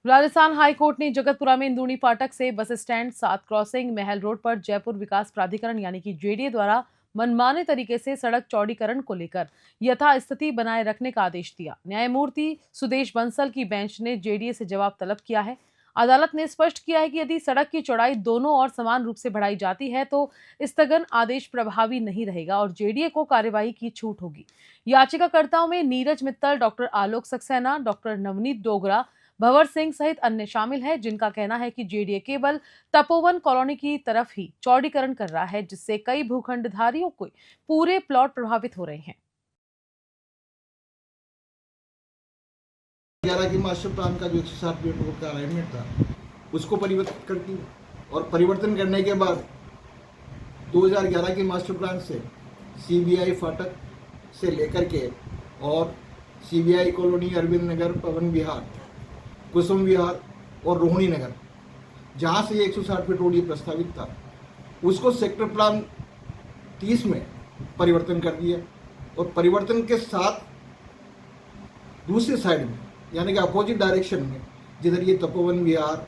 Rajasthan high court ने जगतपुरा में इंदुनी फाटक से बस स्टैंड 7 क्रॉसिंग महल रोड पर जयपुर विकास प्राधिकरण यानी कि जेडीए द्वारा मनमाने तरीके से सड़क चौड़ीकरण को लेकर यथास्थिति बनाए रखने का आदेश दिया। न्यायमूर्ति सुदेश बंसल की बेंच ने जेडीए से जवाब तलब किया है। अदालत ने स्पष्ट किया है कि यदि सड़क की चौड़ाई दोनों ओर समान रूप से बढ़ाई जाती है तो स्थगन आदेश प्रभावी नहीं रहेगा और जेडीए को कार्यवाही की छूट होगी। याचिकाकर्ताओं में नीरज मित्तल, डॉक्टर आलोक सक्सेना, डॉक्टर नवनीत डोगरा, भंवर सिंह सहित अन्य शामिल हैं, जिनका कहना है कि जेडीए केवल तपोवन कॉलोनी की तरफ ही चौड़ीकरण कर रहा है, जिससे कई भूखंडधारियों के पूरे प्लॉट प्रभावित हो रहे हैं। 11 की मास्टर प्लान का जो 160 फीट रोड का अलाइनमेंट था उसको परिवर्तित करती है और परिवर्तन करने के बाद 2011 की मास्टर प्लान से सीबीआई फाटक से लेकर के और सीबीआई कॉलोनी, अरविंद नगर, पवन विहार, कुसुम विहार और रोहिणी नगर, जहाँ से 160 फीट रोड ये प्रस्तावित था, उसको सेक्टर प्लान 30 में परिवर्तन कर दिया और परिवर्तन के साथ दूसरी साइड में यानी कि अपोजिट डायरेक्शन में, जिधर ये तपोवन विहार,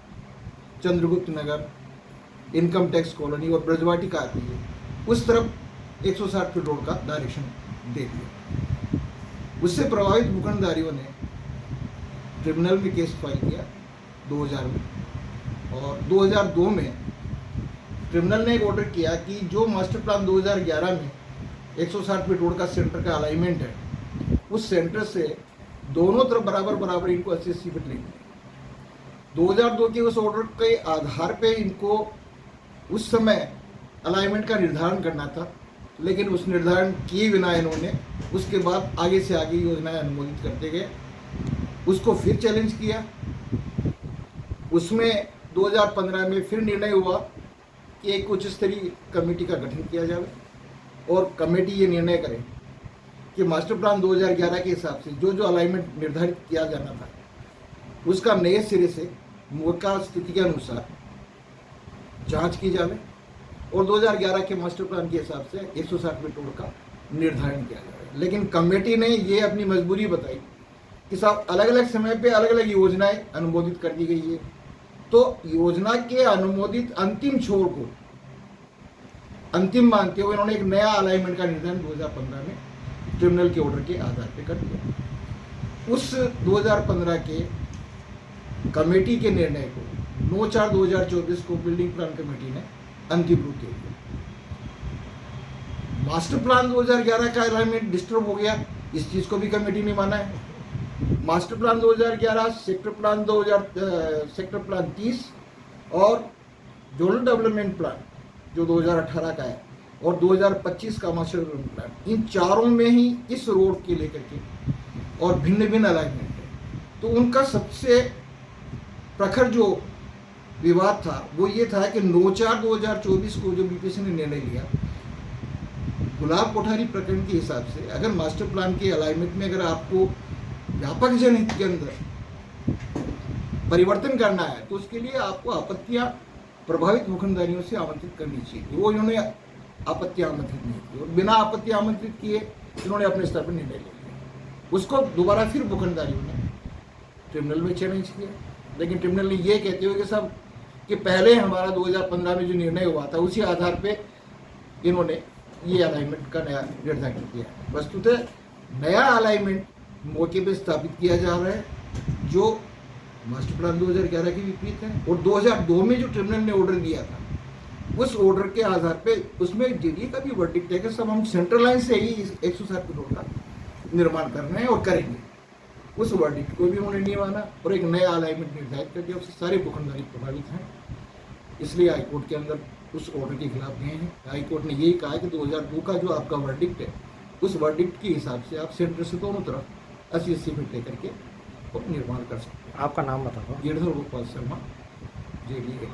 चंद्रगुप्त नगर, इनकम टैक्स कॉलोनी और ब्रजवाटिका आती है, उस तरफ 160 फीट रोड का डायरेक्शन दे दिया। उससे प्रभावित भूखंडधारियों ने ट्रिब्यूनल में केस फाइल किया 2000 में और 2002 में ट्रिब्यूनल ने एक ऑर्डर किया कि जो मास्टर प्लान 2011 में 160 फीट रोड का सेंटर का अलाइनमेंट है, उस सेंटर से दोनों तरफ बराबर इनको 80 फीट लेंगे। 2002 के उस ऑर्डर के आधार पे इनको उस समय अलाइनमेंट का निर्धारण करना था, लेकिन उस निर्धारण किए बिना इन्होंने उसके बाद आगे से आगे योजनाएं अनुमोदित करते गए। उसको फिर चैलेंज किया। उसमें 2015 में फिर निर्णय हुआ कि एक उच्च स्तरीय कमेटी का गठन किया जाए और कमेटी ये निर्णय करे कि मास्टर प्लान 2011 के हिसाब से जो अलाइनमेंट निर्धारित किया जाना था उसका नए सिरे से मौका स्थिति के अनुसार जांच की जाए और 2011 के मास्टर प्लान के हिसाब से 160 फीट रोड का निर्धारण किया जाए। लेकिन कमेटी ने ये अपनी मजबूरी बताई कि साहब अलग अलग समय पे अलग अलग योजनाएं अनुमोदित कर दी गई है, तो योजना के अनुमोदित अंतिम छोर को अंतिम मानते हुए इन्होंने एक नया अलाइनमेंट का निर्धारण 2015 में ट्रिब्यूनल के ऑर्डर के आधार पर कर दिया। उस 2015 के कमेटी के निर्णय को 9/4/2024 को बिल्डिंग प्लान कमेटी ने अंतिम रूप दे दिया। मास्टर प्लान 2011 का अलाइनमेंट डिस्टर्ब हो गया, इस चीज को भी कमेटी ने माना है। मास्टर प्लान 2011, सेक्टर प्लान 30 और जोनल डेवलपमेंट प्लान जो 2018 का है और 2025 का मास्टर डेवलपमेंट प्लान, इन चारों में ही इस रोड के लेकर के और भिन्न भिन्न अलाइनमेंट है। तो उनका सबसे प्रखर जो विवाद था वो ये था कि 9/4/2024 को जो बीपीसी ने निर्णय लिया, गुलाब कोठारी प्रकरण के हिसाब से अगर मास्टर प्लान के अलाइनमेंट में अगर आपको व्यापक जनहित के अंदर परिवर्तन करना है तो उसके लिए आपको आपत्तियां प्रभावित भूखंडधारियों से आमंत्रित करनी चाहिए। वो इन्होंने आपत्तियां आमंत्रित नहीं की और बिना आपत्ति आमंत्रित किए इन्होंने अपने स्तर पर निर्णय ले लिया। उसको दोबारा फिर भूखंडधारियों ने ट्रिब्यूनल में चैलेंज किया, लेकिन ट्रिब्यूनल ने ये कहते हुए कि साहब कि पहले हमारा 2015 में जो निर्णय हुआ था उसी आधार पे इन्होंने ये अलाइनमेंट का नया निर्धारण किया। वस्तुतः नया अलाइनमेंट मौके पे स्थापित किया जा रहा है जो मास्टर प्लान 2011 के विपरीत है और 2002 में जो ट्रिब्यूनल ने ऑर्डर दिया था उस ऑर्डर के आधार पे उसमें जेडीए का भी वर्डिक्ट है कि सब हम सेंट्रल लाइन से ही 160 फीट रोड का निर्माण कर रहे हैं और करेंगे। उस वर्डिक्ट को भी उन्होंने नहीं माना और एक नया अलाइनमेंट निर्धारित कर दिया, उससे सारे भूखंडधारी प्रभावित हैं। इसलिए हाईकोर्ट के अंदर उस ऑर्डर के खिलाफ गए हैं। हाईकोर्ट ने यही कहा कि 2002 का जो आपका वर्डिक्ट है उस वर्डिक्ट के हिसाब से आप सेंटर से दोनों तरफ 80 फीट लेकर के निर्माण कर सकते हैं। आपका नाम बता दो। गिरधर गोपाल शर्मा, जेडीए।